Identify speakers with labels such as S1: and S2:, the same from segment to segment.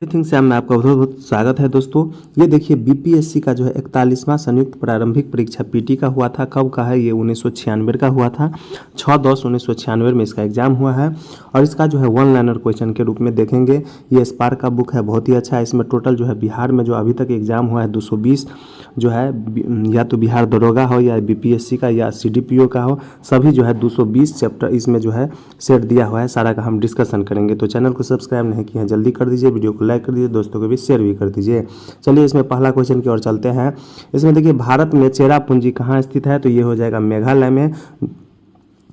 S1: Everything से में आपका बहुत बहुत स्वागत है दोस्तों। ये देखिए बीपीएससी का जो है 41वां संयुक्त प्रारंभिक परीक्षा पीटी का हुआ था। कब का है ये? 1996 का हुआ था। 6/10/1996 में इसका एग्जाम हुआ है और इसका जो है वन लाइनर क्वेश्चन के रूप में देखेंगे। ये स्पार्क का बुक है, बहुत ही अच्छा है। इसमें टोटल जो है बिहार में जो अभी तक एग्जाम हुआ है 220 जो है, या तो बिहार दरोगा हो या बीपीएससी का या सीडीपीओ का हो, सभी जो है 220 चैप्टर इसमें जो है सेट दिया हुआ है। सारा का हम डिस्कशन करेंगे। तो चैनल को सब्सक्राइब नहीं किया है जल्दी कर दीजिए, वीडियो को लाइक कर दीजिए, दोस्तों को भी शेयर भी कर दीजिए। चलिए इसमें पहला क्वेश्चन की ओर चलते हैं। इसमें देखिए भारत में चेरापूंजी कहाँ स्थित है? तो ये हो जाएगा मेघालय में।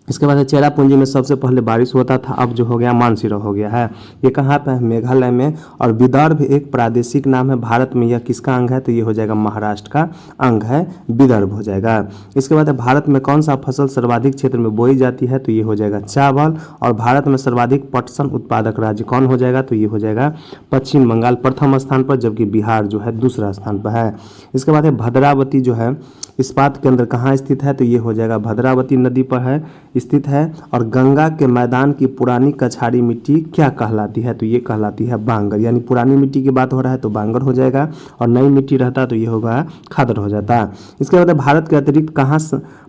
S1: इसके बाद चेरापूंजी में सबसे पहले बारिश होता था, अब जो हो गया मानसून हो गया है। ये कहाँ पे है? मेघालय में। और विदर्भ एक प्रादेशिक नाम है भारत में। यह किसका अंग है? तो ये हो जाएगा महाराष्ट्र का अंग है, विदर्भ हो जाएगा। इसके बाद भारत में कौन सा फसल सर्वाधिक क्षेत्र में बोई जाती है? तो ये हो जाएगा चावल। और भारत में सर्वाधिक पटसन उत्पादक राज्य कौन हो जाएगा? तो ये हो जाएगा पश्चिम बंगाल प्रथम स्थान पर, जबकि बिहार जो है दूसरा स्थान पर है। इसके बाद भद्रावती जो है इस्पात केंद्र कहाँ स्थित है? तो ये हो जाएगा भद्रावती नदी पर है स्थित है। और गंगा के मैदान की पुरानी कछारी मिट्टी क्या कहलाती है? तो ये कहलाती है बांगर। यानी पुरानी मिट्टी की बात हो रहा है तो बांगर हो जाएगा, और नई मिट्टी रहता तो ये होगा खादर हो जाता। इसके बाद भारत के अतिरिक्त कहाँ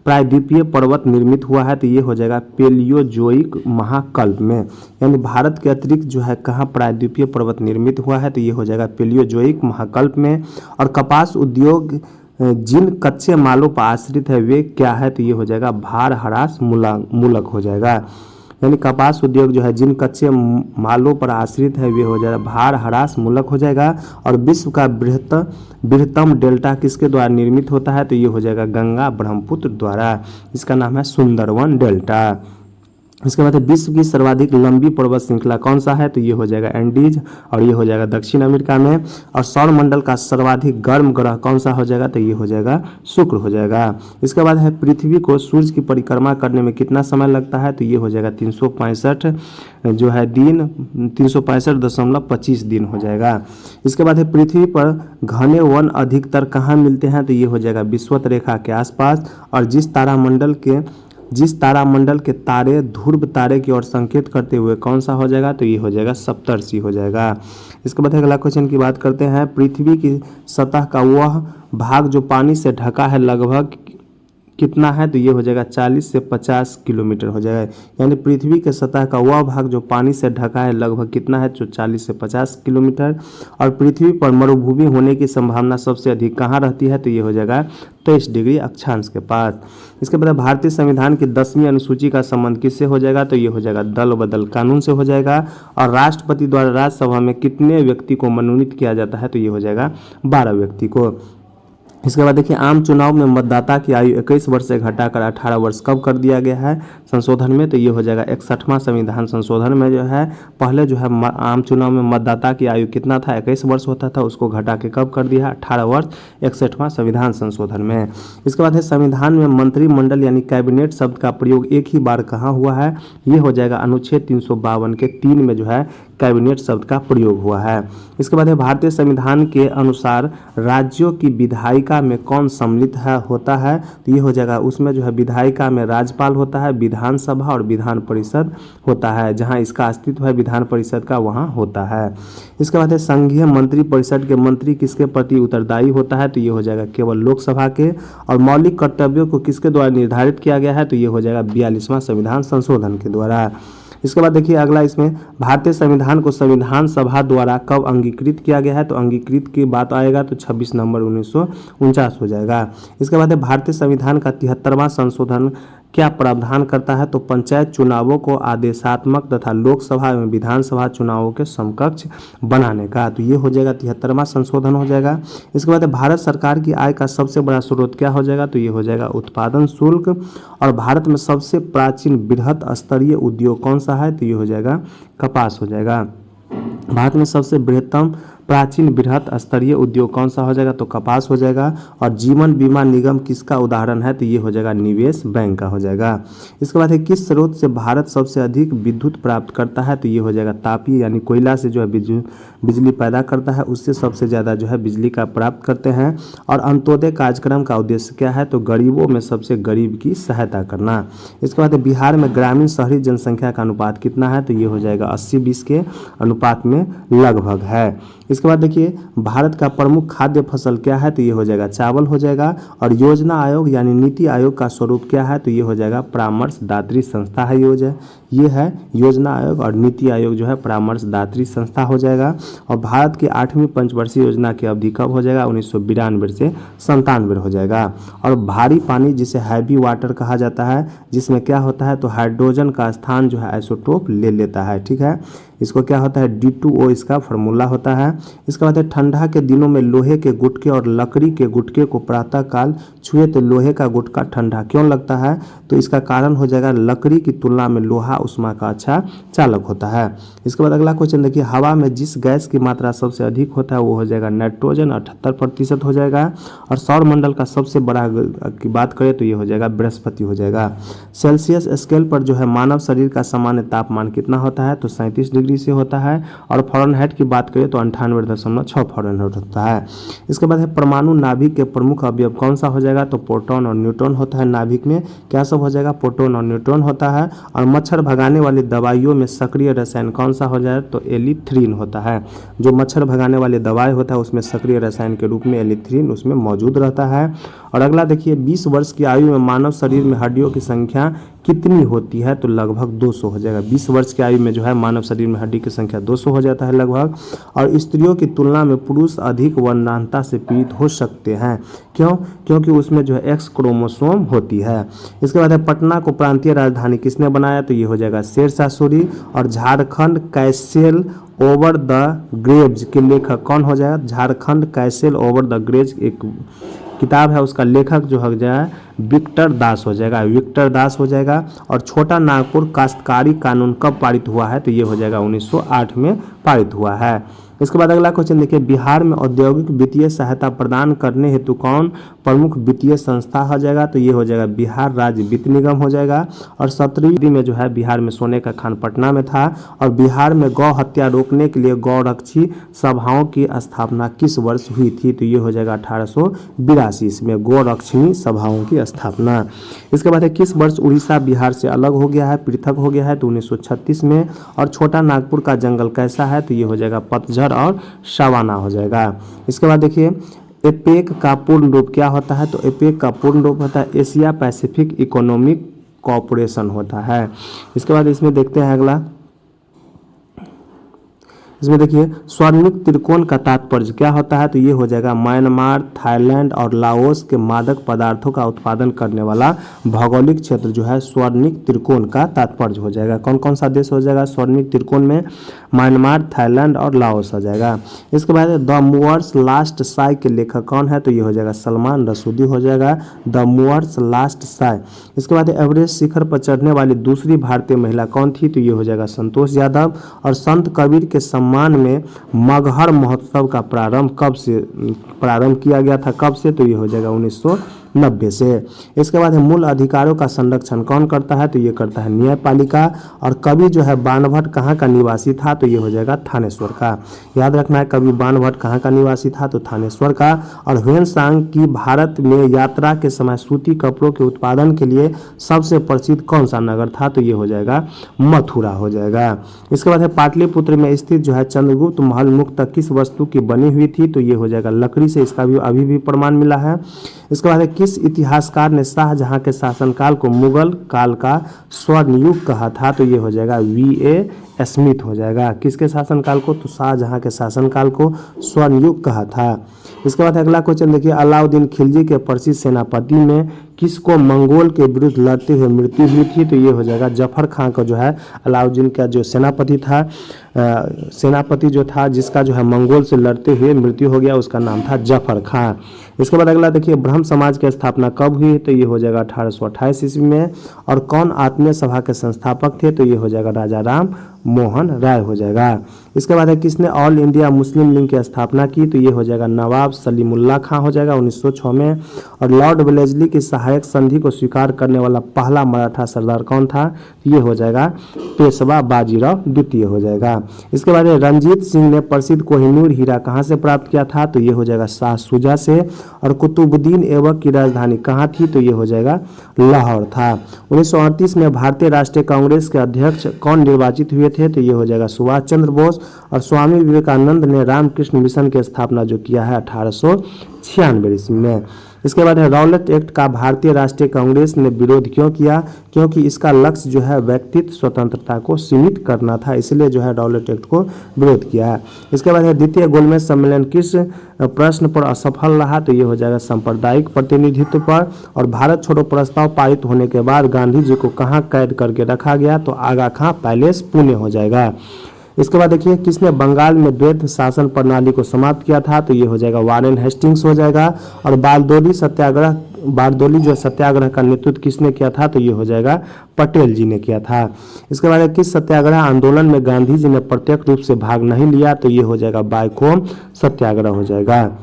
S1: प्रायद्वीपीय पर्वत निर्मित हुआ है? तो ये हो जाएगा पेलियोजोइक महाकल्प में। यानी भारत के अतिरिक्त जो है कहाँ प्रायद्वीपीय पर्वत निर्मित हुआ है? तो ये हो जाएगा पेलियोजोइक महाकल्प में। और कपास उद्योग जिन कच्चे मालों पर आश्रित है वे क्या है? तो ये हो जाएगा भार ह्रास मूलक हो जाएगा। यानी कपास उद्योग जो है जिन कच्चे मालों पर आश्रित है वे हो जाएगा भार ह्रास मूलक हो जाएगा। और विश्व का बृहत्तम डेल्टा किसके द्वारा निर्मित होता है? तो ये हो जाएगा गंगा ब्रह्मपुत्र द्वारा। इसका नाम है सुंदरवन डेल्टा। इसके बाद विश्व की सर्वाधिक लंबी पर्वत श्रृंखला कौन सा है? तो ये हो जाएगा एंडीज, और ये हो जाएगा दक्षिण अमेरिका में। और सौर मंडल का सर्वाधिक गर्म ग्रह कौन सा हो जाएगा? तो ये हो जाएगा शुक्र हो जाएगा। इसके बाद है पृथ्वी को सूर्य की परिक्रमा करने में कितना समय लगता है? तो ये हो जाएगा 365 जो है दिन, 365.25 दिन हो जाएगा। इसके बाद है पृथ्वी पर घने वन अधिकतर कहाँ मिलते हैं? तो ये हो जाएगा विषुवत रेखा के आसपास। और जिस तारामंडल के तारे ध्रुव तारे की ओर संकेत करते हुए कौन सा हो जाएगा? तो ये हो जाएगा सप्तर्षि हो जाएगा। इसके बाद अगला क्वेश्चन की बात करते हैं। पृथ्वी की सतह का वह भाग जो पानी से ढका है लगभग कितना है? तो ये हो जाएगा 40 से 50 किलोमीटर हो जाएगा। यानी पृथ्वी के सतह का वह भाग जो पानी से ढका है लगभग कितना है? जो 40 से 50 किलोमीटर। और पृथ्वी पर मरुभूमि होने की संभावना सबसे अधिक कहाँ रहती है? तो ये हो जाएगा 23 डिग्री अक्षांश के पास। इसके बाद भारतीय संविधान की 10वीं अनुसूची का संबंध किससे हो जाएगा? तो ये हो जाएगा दल बदल कानून से हो जाएगा। और राष्ट्रपति द्वारा राज्यसभा में कितने व्यक्ति को मनोनीत किया जाता है? तो ये हो जाएगा 12 व्यक्ति को। इसके बाद देखिए आम चुनाव में मतदाता की आयु 21 वर्ष से घटाकर 18 वर्ष कब कर दिया गया है संशोधन में? तो ये हो जाएगा 61वां संविधान संशोधन में जो है पहले जो है आम चुनाव में मतदाता की आयु कितना था? 21 वर्ष होता था, उसको घटा के कब कर दिया? 18 वर्ष 61वां संविधान संशोधन में। इसके बाद है संविधान में मंत्रिमंडल यानी कैबिनेट शब्द का प्रयोग एक ही बार कहाँ हुआ है? ये हो जाएगा अनुच्छेद 352 के 3 में जो है कैबिनेट शब्द का प्रयोग हुआ है। इसके बाद है भारतीय संविधान के अनुसार राज्यों की विधायिका में कौन सम्मिलित होता है? तो ये हो जाएगा उसमें जो है विधायिका में राज्यपाल होता है, विधानसभा और विधान परिषद होता है। जहां इसका अस्तित्व है विधान परिषद का वहां होता है। इसके बाद है संघीय मंत्री परिषद के मंत्री किसके प्रति उत्तरदायी होता है? तो ये हो जाएगा केवल लोकसभा के। और मौलिक कर्तव्यों को किसके द्वारा निर्धारित किया गया है? तो ये हो जाएगा 42वां संविधान संशोधन के द्वारा। इसके बाद देखिए अगला इसमें भारतीय संविधान को संविधान सभा द्वारा कब अंगीकृत किया गया है? तो अंगीकृत की बात आएगा तो 26 नवंबर 1949 हो जाएगा। इसके बाद भारतीय संविधान का 73वां संशोधन क्या प्रावधान करता है? तो पंचायत चुनावों को आदेशात्मक तथा लोकसभा एवं विधानसभा चुनावों के समकक्ष बनाने का। तो ये हो जाएगा 73वां संशोधन हो जाएगा। इसके बाद भारत सरकार की आय का सबसे बड़ा स्रोत क्या हो जाएगा? तो ये हो जाएगा उत्पादन शुल्क। और भारत में सबसे प्राचीन बृहत स्तरीय उद्योग कौन सा है? तो ये हो जाएगा कपास हो जाएगा। भारत में सबसे बृहत्तम प्राचीन बृहत स्तरीय उद्योग कौन सा हो जाएगा, तो कपास हो जाएगा। और जीवन बीमा निगम किसका उदाहरण है, तो ये हो जाएगा निवेश बैंक का हो जाएगा। इसके बाद है किस स्रोत से भारत सबसे अधिक विद्युत प्राप्त करता है, तो ये हो जाएगा तापी, यानी कोयला से जो है बिजली पैदा करता है, उससे सबसे ज़्यादा जो है बिजली का प्राप्त करते हैं। और अंत्योदय कार्यक्रम का उद्देश्य क्या है, तो गरीबों में सबसे गरीब की सहायता करना। इसके बाद बिहार में ग्रामीण शहरी जनसंख्या का अनुपात कितना है, तो ये हो जाएगा 80-20 के अनुपात में लगभग है। इसके बाद देखिए भारत का प्रमुख खाद्य फसल क्या है, तो ये हो जाएगा चावल हो जाएगा। और योजना आयोग यानी नीति आयोग का स्वरूप क्या है, तो ये हो जाएगा परामर्शदात्री संस्था है। ये है योजना आयोग, और नीति आयोग जो है परामर्शदात्री संस्था हो जाएगा। और भारत की 8वीं पंचवर्षीय योजना की अवधि कब हो जाएगा, 1992 से 97 हो जाएगा। और भारी पानी जिसे हैवी वाटर कहा जाता है, जिसमें क्या होता है, तो हाइड्रोजन का स्थान जो है आइसोटोप ले लेता है, ठीक है। इसको क्या होता है, D2O इसका फार्मूला होता है। इसके बाद ठंडा के दिनों में लोहे के गुटके और लकड़ी के गुटके को प्रातः काल छुए तो लोहे का गुटका ठंडा क्यों लगता है, तो इसका कारण हो जाएगा लकड़ी की तुलना में लोहा उष्मा का अच्छा चालक होता है। इसके बाद अगला क्वेश्चन देखिए हवा में जिस गैस की मात्रा सबसे अधिक होता है वो हो जाएगा नाइट्रोजन, 78% हो जाएगा। और सौर मंडल का सबसे बड़ा की बात करें तो ये हो जाएगा बृहस्पति हो जाएगा। सेल्सियस स्केल पर जो है मानव शरीर का सामान्य तापमान कितना होता है, तो 37 डिग्री से होता है। और फ़ारेनहाइट की बात करें तो 98.6 फ़ारेनहाइट होता है। इसके बाद है परमाणु नाभिक के प्रमुख अवयव कौन सा हो जाएगा, तो प्रोटॉन और न्यूट्रॉन होता है। नाभिक में क्या सब हो जाएगा, प्रोटॉन और न्यूट्रॉन होता है। और मच्छर भगाने वाली दवाइयों में सक्रिय रसायन कौन सा हो जाएगा, तो एलिथ्रीन होता है। जो मच्छर भगाने वाली दवाई होता है उसमें सक्रिय रसायन के रूप में एलिथ्रीन उसमें मौजूद रहता है। और अगला देखिए 20 वर्ष की आयु में मानव शरीर में हड्डियों की संख्या कितनी होती है, तो लगभग 200 हो जाएगा। 20 वर्ष की आयु में जो है मानव शरीर में हड्डी की संख्या 200 हो जाता है लगभग। और स्त्रियों की तुलना में पुरुष अधिक वंध्यात्वता से पीड़ित हो सकते हैं, क्यों, क्योंकि उसमें जो है एक्स क्रोमोसोम होती है। इसके बाद है पटना को प्रांतीय राजधानी किसने बनाया, तो ये हो जाएगा शेरशाह सूरी। और Jharkhand castle over the Graves के लेखक कौन हो जाएगा, Jharkhand castle over the Graves एक किताब है, उसका लेखक जो हो जाए विक्टर दास हो जाएगा, विक्टर दास हो जाएगा। और छोटा नागपुर काश्तकारी कानून कब पारित हुआ है, तो ये हो जाएगा 1908 में पारित हुआ है। इसके बाद अगला क्वेश्चन देखिए बिहार में औद्योगिक वित्तीय सहायता प्रदान करने हेतु कौन प्रमुख वित्तीय संस्था हो जाएगा, तो ये हो जाएगा बिहार राज्य वित्त निगम हो जाएगा। और 17वीं में जो है बिहार में सोने का खान पटना में था। और बिहार में गौ हत्या रोकने के लिए गौरक्षी सभाओं की स्थापना किस वर्ष हुई थी, तो ये हो जाएगा 1882 में गौरक्षणी सभाओं की स्थापना। इसके बाद है किस वर्ष उड़ीसा बिहार से अलग हो गया है, पृथक हो गया है, तो 1936 में। और छोटा नागपुर का जंगल कैसा है, तो ये हो जाएगा पतझड़ और सवाना हो जाएगा। इसके बाद देखिए एपेक का पूर्ण रूप क्या होता है, तो एपेक का पूर्ण रूप होता है एशिया पैसिफिक इकोनॉमिक कॉरपोरेशन होता है। इसके बाद इसमें देखते हैं अगला, इसमें देखिए स्वर्णिक त्रिकोण का तात्पर्य क्या होता है, तो ये हो जाएगा म्यांमार, थाईलैंड और लाओस के मादक पदार्थों का उत्पादन करने वाला भौगोलिक क्षेत्र जो है स्वर्णिक त्रिकोण का तात्पर्य हो जाएगा। कौन कौन सा देश हो जाएगा स्वर्णिक त्रिकोण में, म्यांमार, थाईलैंड और लाओस हो जाएगा। इसके बाद द मूवर्स लास्ट साई के लेखक कौन है, तो ये हो जाएगा सलमान रसूदी हो जाएगा, द मूवर्स लास्ट साई। इसके बाद एवरेस्ट शिखर पर चढ़ने वाली दूसरी भारतीय महिला कौन थी, तो ये हो जाएगा संतोष यादव। और संत कबीर के सम्मान में मगहर महोत्सव का प्रारंभ किया गया था, कब से, तो ये हो जाएगा 1990 से। इसके बाद है मूल अधिकारों का संरक्षण कौन करता है, तो ये करता है न्यायपालिका। और कवि जो है बाणभट्ट कहाँ का निवासी था, तो ये हो जाएगा थानेश्वर का। याद रखना है कवि बाणभट्ट कहाँ का निवासी था, तो थानेश्वर का। और ह्वेनसांग की भारत में यात्रा के समय सूती कपड़ों के उत्पादन के लिए सबसे प्रसिद्ध कौन सा नगर था, तो ये हो जाएगा मथुरा हो जाएगा। इसके बाद है पाटलिपुत्र में स्थित जो है चंद्रगुप्त महल मुख्यतः किस वस्तु की बनी हुई थी, तो ये हो जाएगा लकड़ी से, इसका भी अभी भी प्रमाण मिला है। इसके बाद किस इतिहासकार ने शाहजहां के शासनकाल को मुगल काल का स्वर्ण युग कहा था, तो ये हो जाएगा V.A. स्मिथ हो जाएगा। किसके शासनकाल को, तो शाहजहां के शासनकाल को स्वर्ण युग कहा था। इसके बाद अगला क्वेश्चन देखिए अलाउद्दीन खिलजी के प्रसिद्ध सेनापति में किसको मंगोल के विरुद्ध लड़ते हुए मृत्यु हुई थी, तो ये हो जाएगा जफर खां का जो है अलाउद्दीन का जो सेनापति जो था जिसका जो है मंगोल से लड़ते हुए मृत्यु हो गया, उसका नाम था जफर खां। इसके बाद अगला देखिए ब्रह्म समाज की स्थापना कब हुई, तो ये हो जाएगा 1828 ईस्वी में। और कौन आत्मीय सभा के संस्थापक थे, तो ये हो जाएगा राजा राम मोहन राय हो जाएगा। इसके बाद है किसने ऑल इंडिया मुस्लिम लीग की स्थापना की, तो ये हो जाएगा नवाब सलीमुल्लाह खां हो जाएगा 1906 में। और लॉर्ड वेलेस्ली की सहायक संधि को स्वीकार करने वाला पहला मराठा सरदार कौन था, ये हो जाएगा पेशवा बाजीराव द्वितीय हो जाएगा। इसके बाद रंजीत सिंह ने प्रसिद्ध कोहिनूर हीरा कहाँ से प्राप्त किया था, तो ये हो जाएगा शाह शुजा से। और कुतुबुद्दीन ऐबक की राजधानी कहाँ थी, तो ये हो जाएगा लाहौर था। 1938 में भारतीय राष्ट्रीय कांग्रेस के अध्यक्ष कौन निर्वाचित हुए थे, तो ये हो जाएगा सुभाष चंद्र बोस। और स्वामी विवेकानंद ने रामकृष्ण मिशन की स्थापना जो किया है 1896 ईस्वी में। इसके बाद है रॉलेट एक्ट का भारतीय राष्ट्रीय कांग्रेस ने विरोध क्यों किया, क्योंकि इसका लक्ष्य जो है व्यक्तित्व स्वतंत्रता को सीमित करना था, इसलिए जो है रॉलेट एक्ट को विरोध किया है। इसके बाद है द्वितीय गोलमेज सम्मेलन किस प्रश्न पर असफल रहा, तो ये हो जाएगा सांप्रदायिक प्रतिनिधित्व पर। और भारत छोड़ो प्रस्ताव पारित होने के बाद गांधी जी को कहाँ कैद करके रखा गया, तो आगा खां पैलेस पुणे हो जाएगा। इसके बाद देखिए किसने बंगाल में द्वैध शासन प्रणाली को समाप्त किया था, तो ये हो जाएगा वारेन हेस्टिंग्स हो जाएगा। और बारदोली जो सत्याग्रह का नेतृत्व किसने किया था, तो ये हो जाएगा पटेल जी ने किया था। इसके बाद किस सत्याग्रह आंदोलन में गांधी जी ने प्रत्यक्ष रूप से भाग नहीं लिया, तो ये हो जाएगा बायकोम सत्याग्रह हो जाएगा।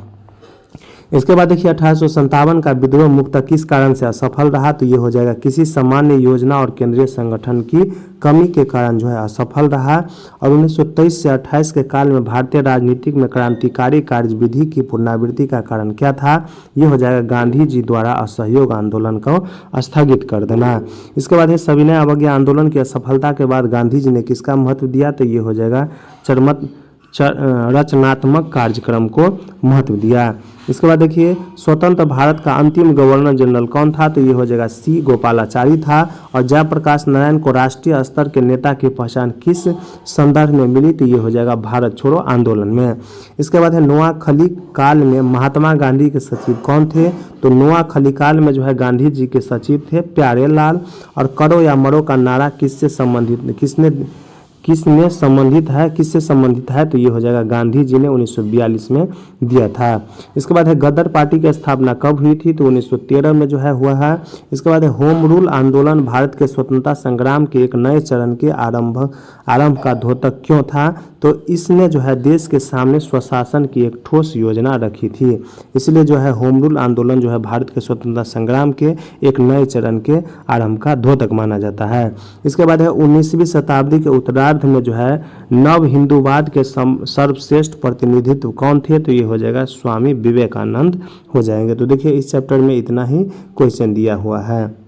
S1: इसके बाद देखिए 1857 का विद्रोह मुक्त किस कारण से असफल रहा, तो ये हो जाएगा किसी सामान्य योजना और केंद्रीय संगठन की कमी के कारण जो है असफल रहा। और 1923 से 28 के काल में भारतीय राजनीतिक में क्रांतिकारी कार्यविधि की पुनरावृत्ति का कारण क्या था, ये हो जाएगा गांधी जी द्वारा असहयोग आंदोलन को स्थगित कर देना। इसके बाद सविनय अवज्ञा आंदोलन की असफलता के बाद गांधी जी ने किसका महत्व दिया, तो ये हो जाएगा रचनात्मक कार्यक्रम को महत्व दिया। इसके बाद देखिए स्वतंत्र भारत का अंतिम गवर्नर जनरल कौन था, तो ये हो जाएगा सी गोपालाचारी था। और जयप्रकाश नारायण को राष्ट्रीय स्तर के नेता की पहचान किस संदर्भ में मिली, तो ये हो जाएगा भारत छोड़ो आंदोलन में। इसके बाद है नोआखली काल में महात्मा गांधी के सचिव कौन थे, तो नोआखली काल में जो है गांधी जी के सचिव थे प्यारे लाल। और करो या मरो का नारा किससे संबंधित किससे संबंधित है, तो ये हो जाएगा गांधी जी ने 1942 में दिया था। इसके बाद है गदर पार्टी की स्थापना कब हुई थी, तो 1913 में जो है हुआ है। इसके बाद है होम रूल आंदोलन भारत के स्वतंत्रता संग्राम के एक नए चरण के आरंभ का द्योतक क्यों था, तो इसने जो है देश के सामने स्वशासन की एक ठोस योजना रखी थी, इसलिए जो है होम रूल आंदोलन जो है भारत के स्वतंत्रता संग्राम के एक नए चरण के आरंभ का द्योतक माना जाता है। इसके बाद है 19वीं शताब्दी के उत्तरार्ध में जो है नव हिंदूवाद के सर्वश्रेष्ठ प्रतिनिधित्व कौन थे, तो ये हो जाएगा स्वामी विवेकानंद हो जाएंगे। तो देखिए इस चैप्टर में इतना ही क्वेश्चन दिया हुआ है।